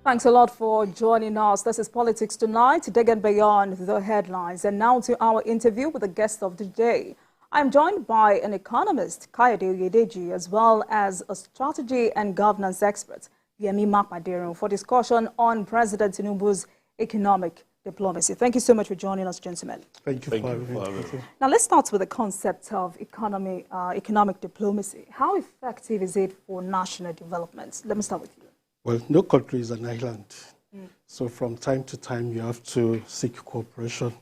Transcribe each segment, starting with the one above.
Thanks a lot for joining us. This is Politics Tonight, digging beyond the headlines. And now to our interview with the guest of the day. I'm joined by an economist, Kayode Oyedeji, as well as a strategy and governance expert, Yemi Makmaderu, for discussion on President Tinubu's economic diplomacy. Thank you so much for joining us, gentlemen. Thank you for having me. Now, let's start with the concept of economic diplomacy. How effective is it for national development? Let me start with you. Well, no country is an island. So from time to time, you have to seek cooperation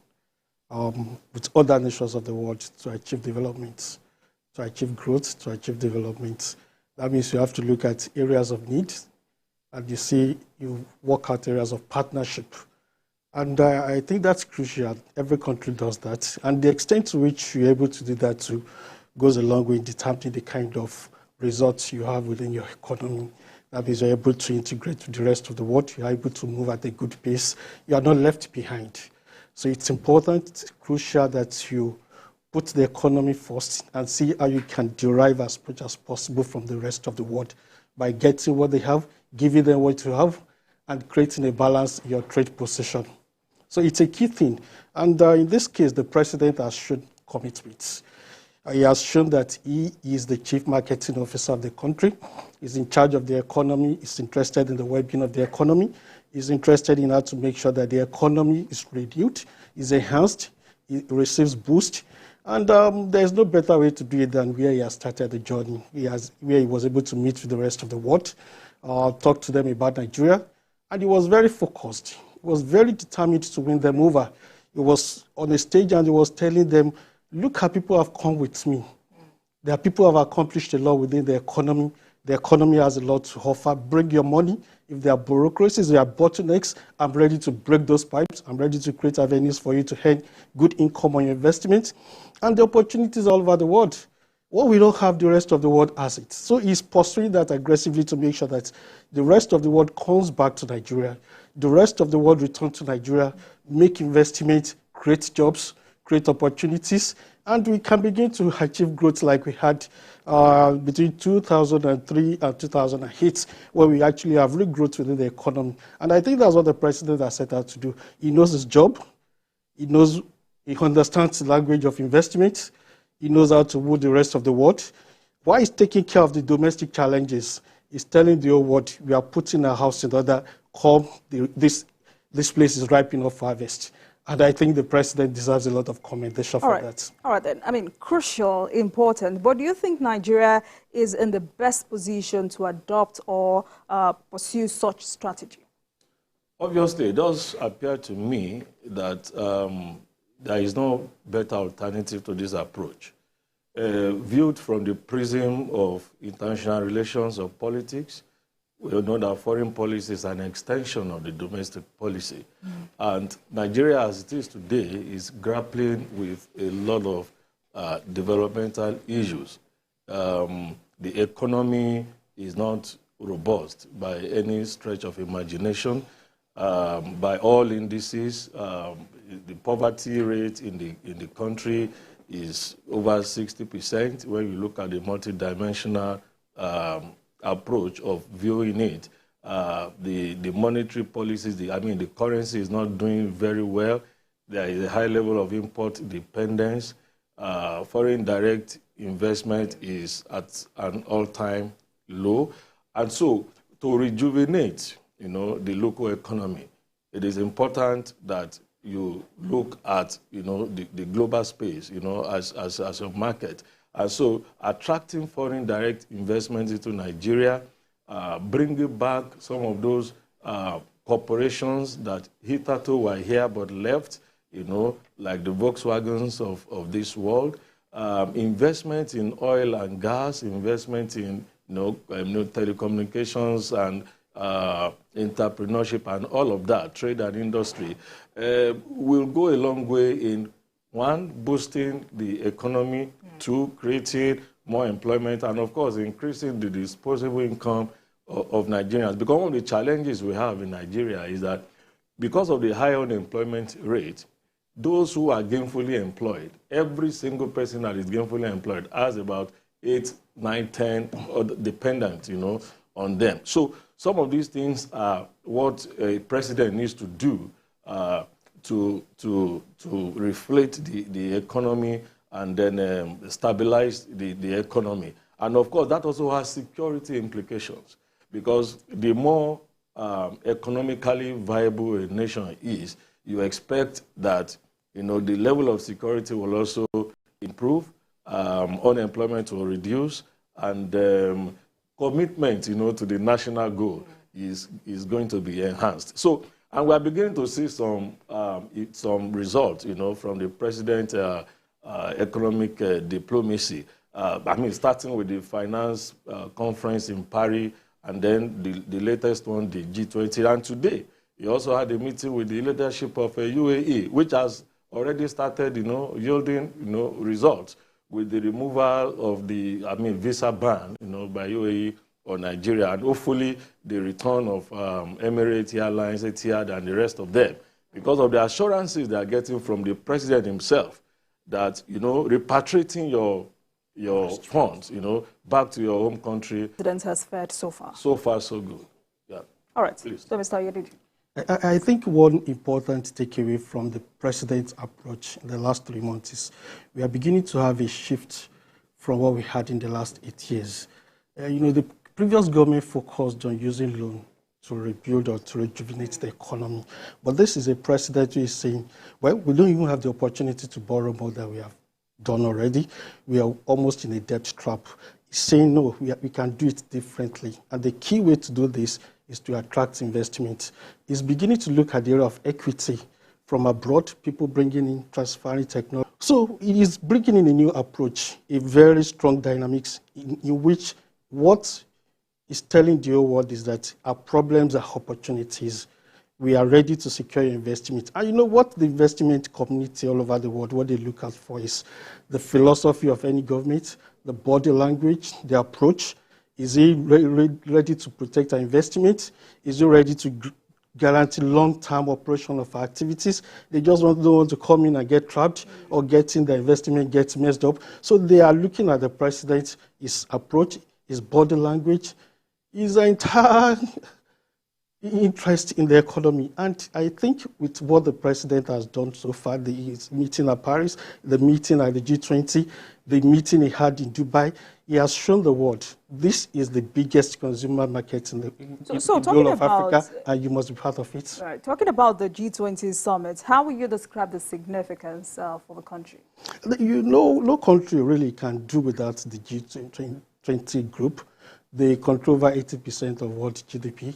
with other nations of the world to achieve development, to achieve growth, to achieve development. That means you have to look at areas of need, and you work out areas of partnership. And I think that's crucial. Every country does that. And the extent to which you're able to do that too goes a long way in determining the kind of results you have within your economy. That means you're able to integrate with the rest of the world. You're able to move at a good pace. You are not left behind. So it's important, it's crucial that you put the economy first and see how you can derive as much as possible from the rest of the world by getting what they have, giving them what you have, and creating a balance in your trade position. So it's a key thing. And in this case, the president has shown commitment. He has shown that he is the chief marketing officer of the country. He's in charge of the economy. He's interested in the well-being of the economy. He's interested in how to make sure that the economy is renewed, is enhanced, it receives boost. And there's no better way to do it than where he has started the journey, where he was able to meet with the rest of the world, talk to them about Nigeria. And he was very focused. He was very determined to win them over. He was on a stage and he was telling them, look how people have come with me. There are people who have accomplished a lot within the economy. The economy has a lot to offer. Bring your money. If there are bureaucracies, there are bottlenecks, I'm ready to break those pipes. I'm ready to create avenues for you to earn good income on your investment. And the opportunities all over the world. What we don't have, the rest of the world has it. So he's pursuing that aggressively to make sure that the rest of the world comes back to Nigeria. The rest of the world return to Nigeria, make investment, create jobs, create opportunities, and we can begin to achieve growth like we had between 2003 and 2008, where we actually have real growth within the economy. And I think that's what the president has set out to do. He knows his job. He understands the language of investment. He knows how to move the rest of the world. While he's taking care of the domestic challenges, he's telling the whole world, we are putting our house in order. This place is ripe enough for harvest. And I think the president deserves a lot of commendation for that. All right, then. I mean, crucial, important. But do you think Nigeria is in the best position to adopt or pursue such strategy? Obviously, it does appear to me that there is no better alternative to this approach. Viewed from the prism of international relations or politics, we know that foreign policy is an extension of the domestic policy. And Nigeria, as it is today, is grappling with a lot of developmental issues. The economy is not robust by any stretch of imagination. By all indices, the poverty rate in the country is over 60% when you look at the multidimensional approach of viewing it. The monetary policies, the currency is not doing very well. There is a high level of import dependence. Foreign direct investment is at an all-time low. And so to rejuvenate, the local economy, it is important that you look at, the global space, as a market. And so attracting foreign direct investment into Nigeria, bringing back some of those corporations that hitherto were here but left, like the Volkswagens of this world, investment in oil and gas, investment in telecommunications and entrepreneurship and all of that, trade and industry, will go a long way in, one, boosting the economy, two, creating more employment, and of course, increasing the disposable income of Nigerians. Because one of the challenges we have in Nigeria is that because of the high unemployment rate, those who are gainfully employed, every single person that is gainfully employed has about 8, 9, 10 dependents, on them. So some of these things are what a president needs to do to reflate the economy and then stabilize the economy. And of course, that also has security implications, because the more economically viable a nation is, you expect that the level of security will also improve, unemployment will reduce, and commitment to the national goal is going to be enhanced. So, and we are beginning to see some results, from the president's economic diplomacy. Starting with the finance conference in Paris, and then the latest one, the G20. And today, he also had a meeting with the leadership of UAE, which has already started, yielding, results with the removal of the, visa ban, by UAE or Nigeria, and hopefully the return of Emirates Airlines, Etihad, and the rest of them, because of the assurances they are getting from the president himself that, repatriating your funds, back to your home country. The president has fared so far. So far, so good. Yeah. All right. Please. So, Mr. Oyediji. I think one important takeaway from the president's approach in the last 3 months is we are beginning to have a shift from what we had in the last 8 years. The previous government focused on using loan to rebuild or to rejuvenate the economy. But this is a president who is saying, well, we don't even have the opportunity to borrow more than we have done already. We are almost in a debt trap. He's saying, no, we can do it differently. And the key way to do this is to attract investment. He's beginning to look at the area of equity from abroad, people bringing in, transferring technology. So it is bringing in a new approach, a very strong dynamics in which what is telling the whole world is that our problems are opportunities. We are ready to secure investment. And you know what the investment community all over the world, what they look out for is the philosophy of any government, the body language, the approach. Is he ready to protect our investment? Is he ready to guarantee long-term operation of our activities? They just don't want to come in and get trapped or getting the investment gets messed up. So they are looking at the president, his approach, his body language, his entire interest in the economy. And I think with what the president has done so far, his meeting at Paris, the meeting at the G20, the meeting he had in Dubai, he has shown the world this is the biggest consumer market in the whole of Africa, and you must be part of it. Right. Talking about the G20 summit, how will you describe the significance for the country? No country really can do without the G20 group. They control over 80% of world GDP.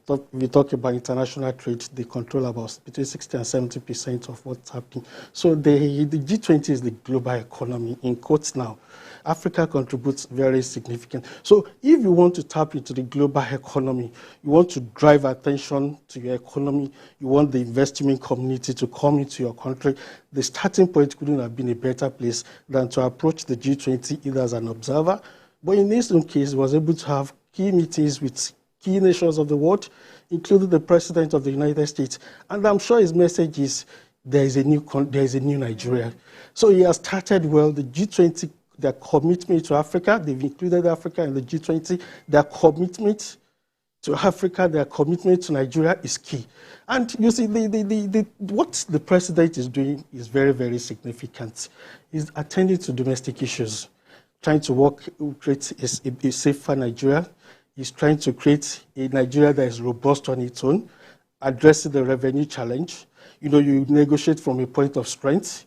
If we talk about international trade, they control about between 60 and 70% of what's happening. So the G20 is the global economy, in quotes now. Africa contributes very significant. So if you want to tap into the global economy, you want to drive attention to your economy, you want the investment community to come into your country, the starting point couldn't have been a better place than to approach the G20 either as an observer, but in this case, he was able to have key meetings with key nations of the world, including the President of the United States. And I'm sure his message is there is a new Nigeria. So he has started well. The G20, their commitment to Africa, they've included Africa in the G20. Their commitment to Africa, their commitment to Nigeria is key. And you see, what the President is doing is very, very significant. He's attending to domestic issues, trying to create a safer Nigeria. He's trying to create a Nigeria that is robust on its own, addressing the revenue challenge. You negotiate from a point of strength.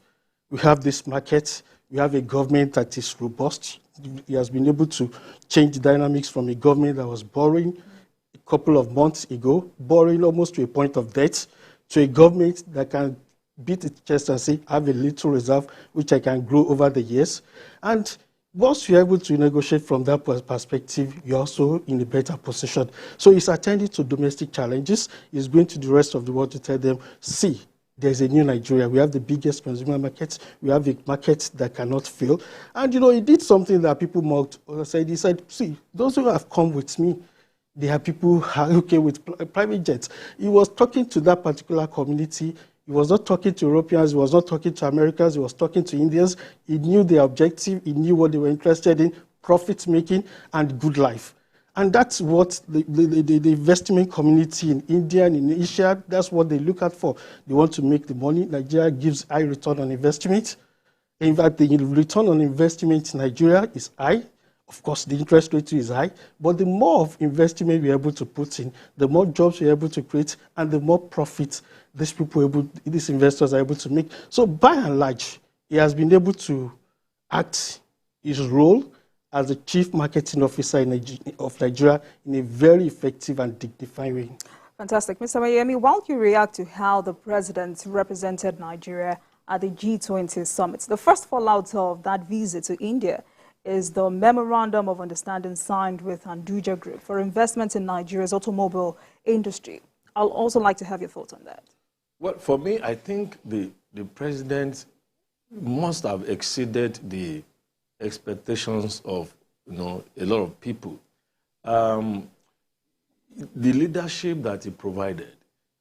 We have this market. We have a government that is robust. He has been able to change the dynamics from a government that was borrowing a couple of months ago, borrowing almost to a point of debt, to a government that can beat its chest and say, I have a little reserve, which I can grow over the years. And once you're able to negotiate from that perspective, you're also in a better position. So he's attending to domestic challenges. He's going to the rest of the world to tell them, see, there's a new Nigeria. We have the biggest consumer markets. We have a market that cannot fail. And, he did something that people mocked. He said, see, those who have come with me, they are people who are okay with private jets. He was talking to that particular community. He was not talking to Europeans, he was not talking to Americans, he was talking to Indians. He knew their objective, he knew what they were interested in, profit making and good life. And that's what the investment community in India and in Asia, that's what they look at for. They want to make the money. Nigeria gives high return on investment. In fact, the return on investment in Nigeria is high. Of course, the interest rate is high, but the more of investment we're able to put in, the more jobs we're able to create, and the more profits these investors are able to make. So by and large, he has been able to act his role as the chief marketing officer of Nigeria in a very effective and dignified way. Fantastic. Mr. Mayemi, while you react to how the president represented Nigeria at the G20 summit, the first fallout of that visit to India is the Memorandum of Understanding signed with Anduja Group for investment in Nigeria's automobile industry. I'll also like to have your thoughts on that. Well, for me, I think the president must have exceeded the expectations of a lot of people. The leadership that he provided,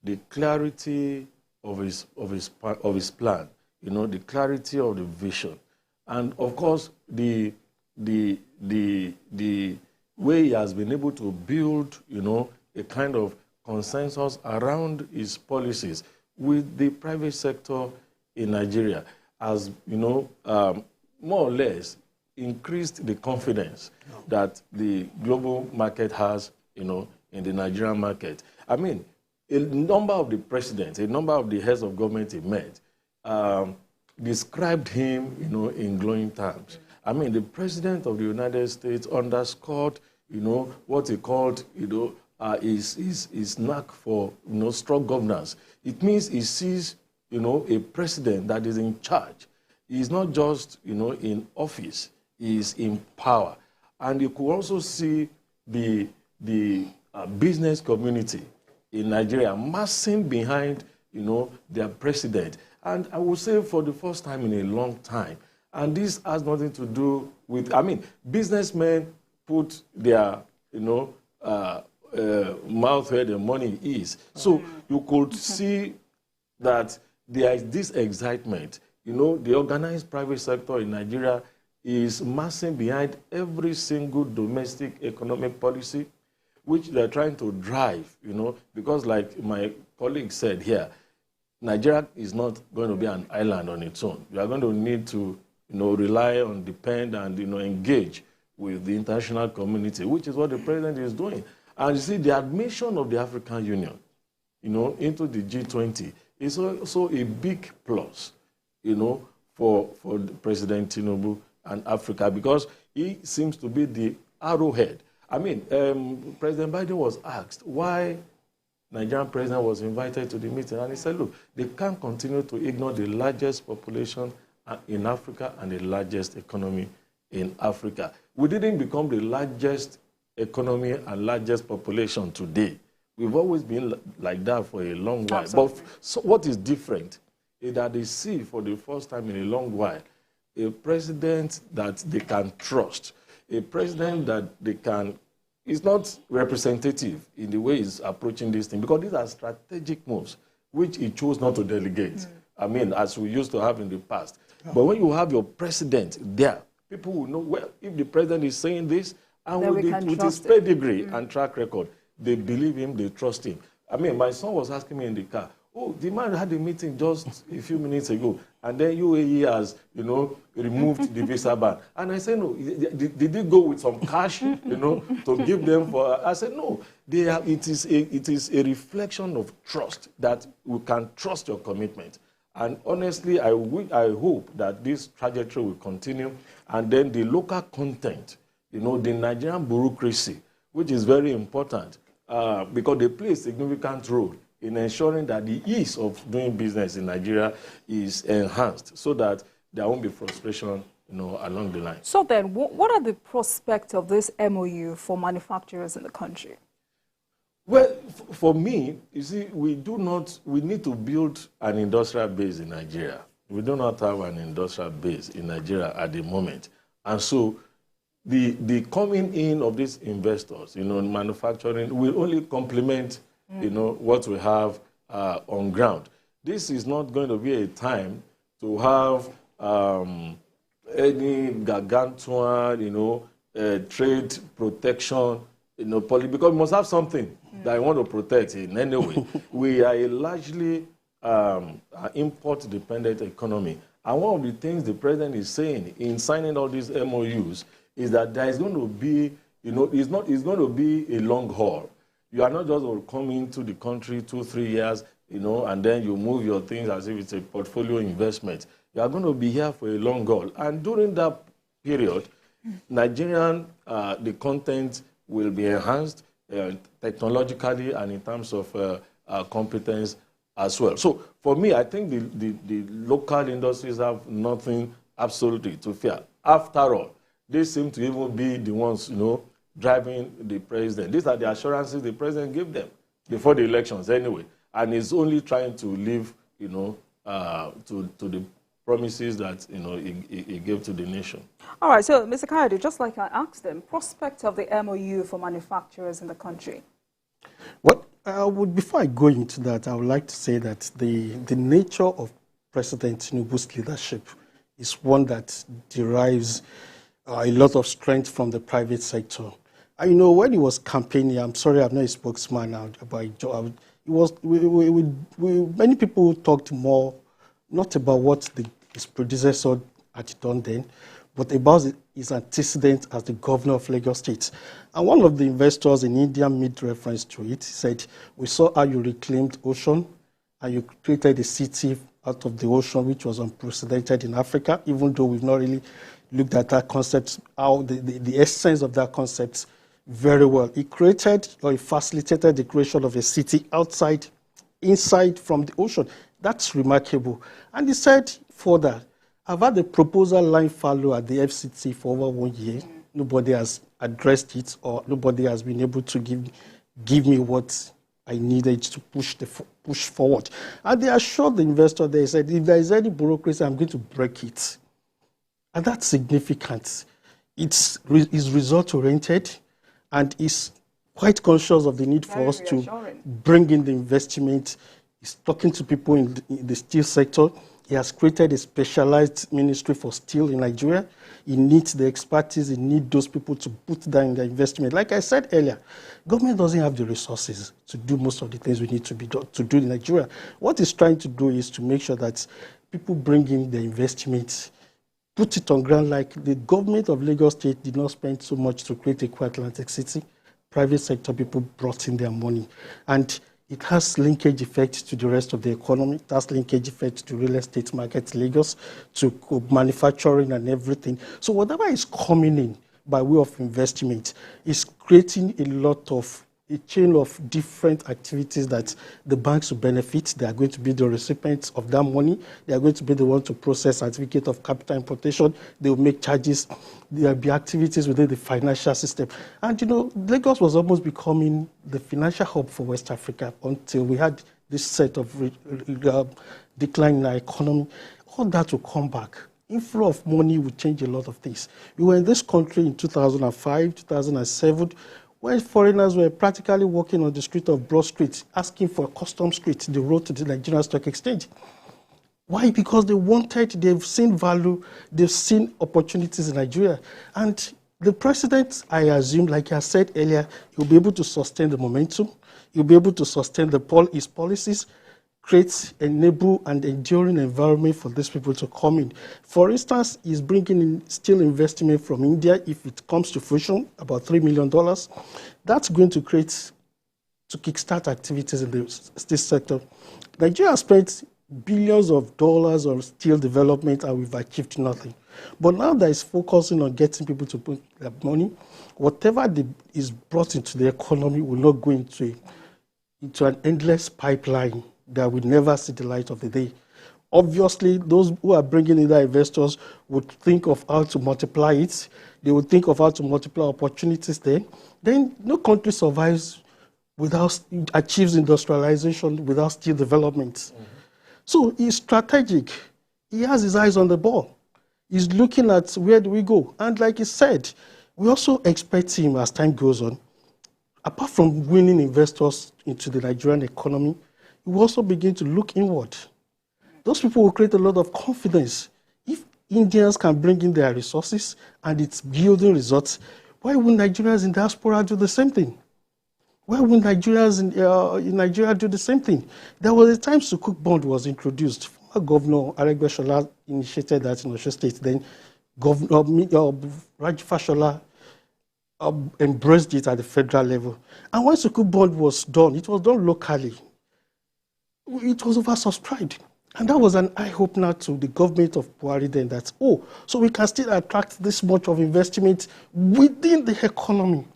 the clarity of his plan, the clarity of the vision, and of course the way he has been able to build, a kind of consensus around his policies with the private sector in Nigeria, has, more or less increased the confidence that the global market has, in the Nigerian market. I mean, a number of the presidents, a number of the heads of government he met, described him, in glowing terms. I mean, the president of the United States underscored, what he called, his knack for, strong governance. It means he sees, a president that is in charge. He's not just, in office. He is in power. And you could also see the business community in Nigeria massing behind, their president. And I would say for the first time in a long time. And this has nothing to do with, businessmen put their, mouth where the money is. So you could see that there is this excitement. The organized private sector in Nigeria is massing behind every single domestic economic policy which they're trying to drive, because like my colleague said here, Nigeria is not going to be an island on its own. We are going to need to, rely on, depend, and, engage with the international community, which is what the president is doing. And you see, the admission of the African Union, into the G20 is also a big plus, for President Tinubu and Africa, because he seems to be the arrowhead. President Biden was asked why Nigerian president was invited to the meeting, and he said, look, they can't continue to ignore the largest population in Africa and the largest economy in Africa. We didn't become the largest economy and largest population today. We've always been like that for a long while. Absolutely. But so what is different is that they see for the first time in a long while a president that they can trust, a president that they can, is not representative in the way he's approaching this thing, because these are strategic moves which he chose not to delegate. As we used to have in the past. But when you have your president there, people will know, well, if the president is saying this, and with his pedigree and track record, they believe him, they trust him. My son was asking me in the car, oh, the man had a meeting just a few minutes ago, and then UAE has, removed the visa ban. And I said, no, did they go with some cash, to give them for? I said, no, it is a reflection of trust, that we can trust your commitment. And honestly, I hope that this trajectory will continue, and then the local content, the Nigerian bureaucracy, which is very important, because they play a significant role in ensuring that the ease of doing business in Nigeria is enhanced, so that there won't be frustration, along the line. So then, what are the prospects of this MOU for manufacturers in the country? Well, for me, you see, we need to build an industrial base in Nigeria. We do not have an industrial base in Nigeria at the moment. And so the coming in of these investors, manufacturing, will only complement, what we have on ground. This is not going to be a time to have any gargantuan, trade protection, because we must have something that I want to protect in any way. We are a largely import-dependent economy. And one of the things the president is saying in signing all these MOUs is that there is going to be, it's going to be a long haul. You are not just going to come into the country 2-3 years, and then you move your things as if it's a portfolio investment. You are going to be here for a long haul. And during that period, Nigerian, the content will be enhanced technologically and in terms of competence as well. So for me, I think the local industries have nothing absolutely to fear. After all, they seem to even be the ones, driving the president. These are the assurances the president gave them before the elections anyway. And he's only trying to live, to the promises that, he gave to the nation. All right, so Mr. Kayode, just like I asked them, prospect of the MOU for manufacturers in the country. What before I go into that, I would like to say that the nature of President Tinubu's leadership is one that derives a lot of strength from the private sector. When he was campaigning, I'm sorry, I'm not a spokesman now, but it was many people talked more not about what his predecessor had done then, but about his antecedent as the governor of Lagos State. And one of the investors in India made reference to it. He said, "We saw how you reclaimed ocean and you created a city out of the ocean, which was unprecedented in Africa, even though we've not really looked at that concept, how the essence of that concept very well. He created or he facilitated the creation of a city inside from the ocean. That's remarkable." And he said further, "I've had a proposal line fallow at the FCT for over 1 year. Nobody has addressed it, or nobody has been able to give me what I needed to push forward." And they assured the investor, they said, "If there is any bureaucracy, I'm going to break it." And that's significant. It's result-oriented, and is quite conscious of the need for us to bring in the investment. He's talking to people in the steel sector. He has created a specialized ministry for steel in Nigeria. He needs the expertise. He needs those people to put down the investment. Like I said earlier, government doesn't have the resources to do most of the things we need to do in Nigeria. What he's trying to do is to make sure that people bring in the investment, put it on ground. Like the government of Lagos State did not spend so much to create a Atlantic city. Private sector people brought in their money. And it has linkage effect to the rest of the economy. It has linkage effect to real estate market, Lagos, to manufacturing and everything. So whatever is coming in by way of investment is creating a chain of different activities that the banks will benefit. They are going to be the recipients of that money. They are going to be the ones to process certificate of capital importation. They will make charges. There will be activities within the financial system. And Lagos was almost becoming the financial hub for West Africa until we had this set of decline in our economy. All that will come back. Inflow of money will change a lot of things. We were in this country in 2005, 2007, where foreigners were practically walking on the street of Broad Street, asking for a customs street, the road to the Nigerian Stock Exchange. Why? Because they've seen value, they've seen opportunities in Nigeria. And the president, I assume, like I said earlier, he'll be able to sustain the momentum, he'll be able to sustain his policies, create, enable, and enduring environment for these people to come in. For instance, he's bringing in steel investment from India. If it comes to fruition, about $3 million, that's going to kickstart activities in the steel sector. Nigeria has spent billions of dollars on steel development, and we've achieved nothing. But now that is focusing on getting people to put their money, whatever is brought into the economy will not go into an endless pipeline that will never see the light of the day. Obviously, those who are bringing in their investors would think of how to multiply it. They would think of how to multiply opportunities there. Then no country survives achieves industrialization without steel development. Mm-hmm. So he's strategic. He has his eyes on the ball. He's looking at where do we go. And like he said, we also expect him as time goes on, apart from winning investors into the Nigerian economy, we also begin to look inward. Those people will create a lot of confidence. If Indians can bring in their resources and it's building results, Why wouldn't Nigerians in diaspora do the same thing? Why wouldn't Nigerians in Nigeria do the same thing? There was a time Sukuk bond was introduced. Former Governor Aregbesola initiated that in Osho State. Then Governor Raji Fashola embraced it at the federal level. And when Sukuk bond was done, it was done locally. It was oversubscribed. And that was an eye-opener to the government of Buhari then that, oh, so we can still attract this much of investment within the economy.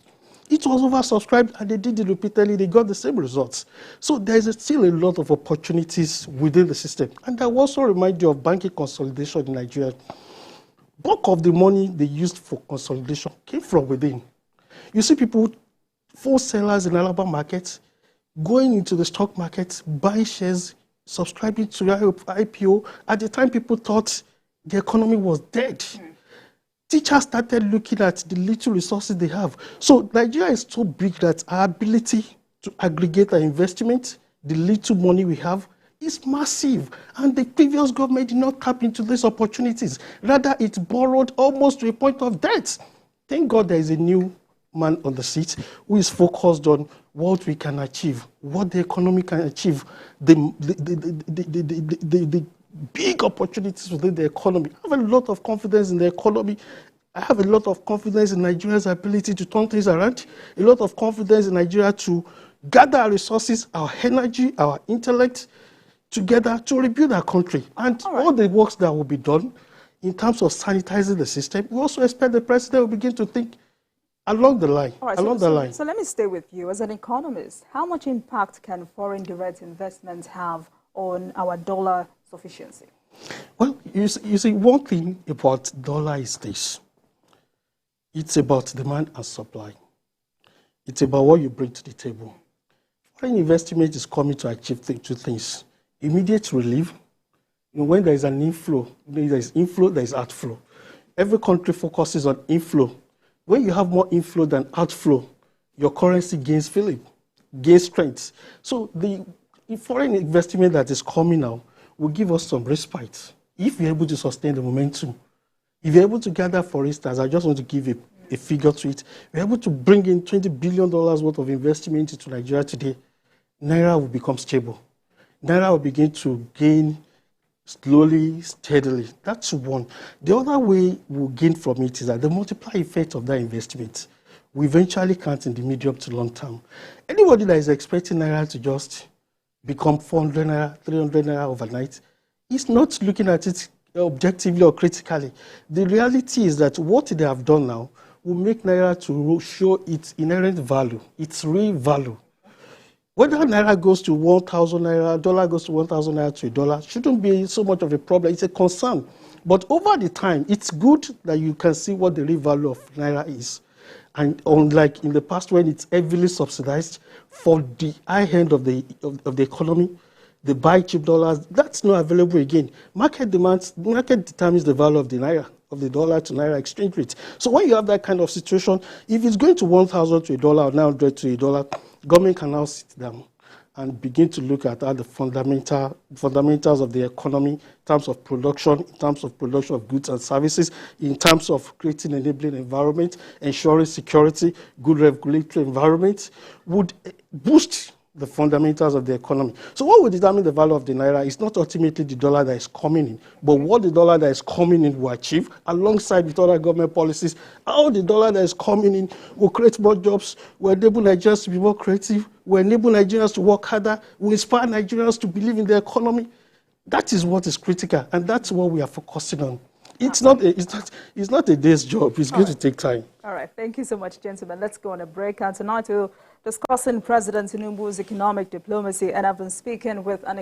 It was oversubscribed and they did it repeatedly, they got the same results. So there is still a lot of opportunities within the system. And I also remind you of banking consolidation in Nigeria. Bulk of the money they used for consolidation came from within. You see people, full sellers in Alabama markets, going into the stock market, buying shares, subscribing to IPO. At the time, people thought the economy was dead. Teachers started looking at the little resources they have. So Nigeria is so big that our ability to aggregate our investment, the little money we have, is massive. And the previous government did not tap into these opportunities. Rather, it borrowed almost to a point of debt. Thank God there is a new man on the seat who is focused on what we can achieve, what the economy can achieve, the big opportunities within the economy. I have a lot of confidence in the economy. I have a lot of confidence in Nigeria's ability to turn things around, a lot of confidence in Nigeria to gather our resources, our energy, our intellect together to rebuild our country. And all the works that will be done in terms of sanitizing the system, we also expect the president will begin to think along the line. So let me stay with you. As an economist, how much impact can foreign direct investments have on our dollar sufficiency? Well, you see, one thing about dollar is this. It's about demand and supply. It's about what you bring to the table. Foreign investment is coming to achieve two things. Immediate relief. When there is an inflow, there is inflow, there is outflow. Every country focuses on inflow. When you have more inflow than outflow, your currency gains feeling, gains strength. So the foreign investment that is coming now will give us some respite if we're able to sustain the momentum. If you're able to gather, for instance, I just want to give a figure to it, we're able to bring in $20 billion worth of investment into Nigeria today, Naira will become stable. Naira will begin to gain slowly, steadily. That's one. The other way we'll gain from it is that the multiplier effect of that investment will eventually count in the medium to long term. Anybody that is expecting Naira to just become 400 Naira, 300 Naira overnight is not looking at it objectively or critically. The reality is that what they have done now will make Naira to show its inherent value, its real value. Whether Naira goes to 1,000 Naira, dollar goes to 1,000 Naira to a dollar, shouldn't be so much of a problem. It's a concern. But over the time, it's good that you can see what the real value of Naira is. And unlike in the past when it's heavily subsidized for the high end of the economy, the buy cheap dollars, that's not available again. Market determines the value of the Naira, of the dollar to Naira exchange rate. So when you have that kind of situation, if it's going to 1,000 to a dollar or 900 to a dollar, government can now sit down and begin to look at how the fundamentals of the economy in terms of production, of goods and services, in terms of creating enabling environment, ensuring security, good regulatory environment, would boost the fundamentals of the economy. So what will determine the value of the Naira is not ultimately the dollar that is coming in, but what the dollar that is coming in will achieve alongside with other government policies. How the dollar that is coming in will create more jobs, will enable Nigerians to be more creative, will enable Nigerians to work harder, will inspire Nigerians to believe in the economy. That is what is critical, and that's what we are focusing on. It's not a day's job. It's going to take time. All right. Thank you so much, gentlemen. Let's go on a break. And tonight we're discussing President Tinubu's economic diplomacy, and I've been speaking with an economist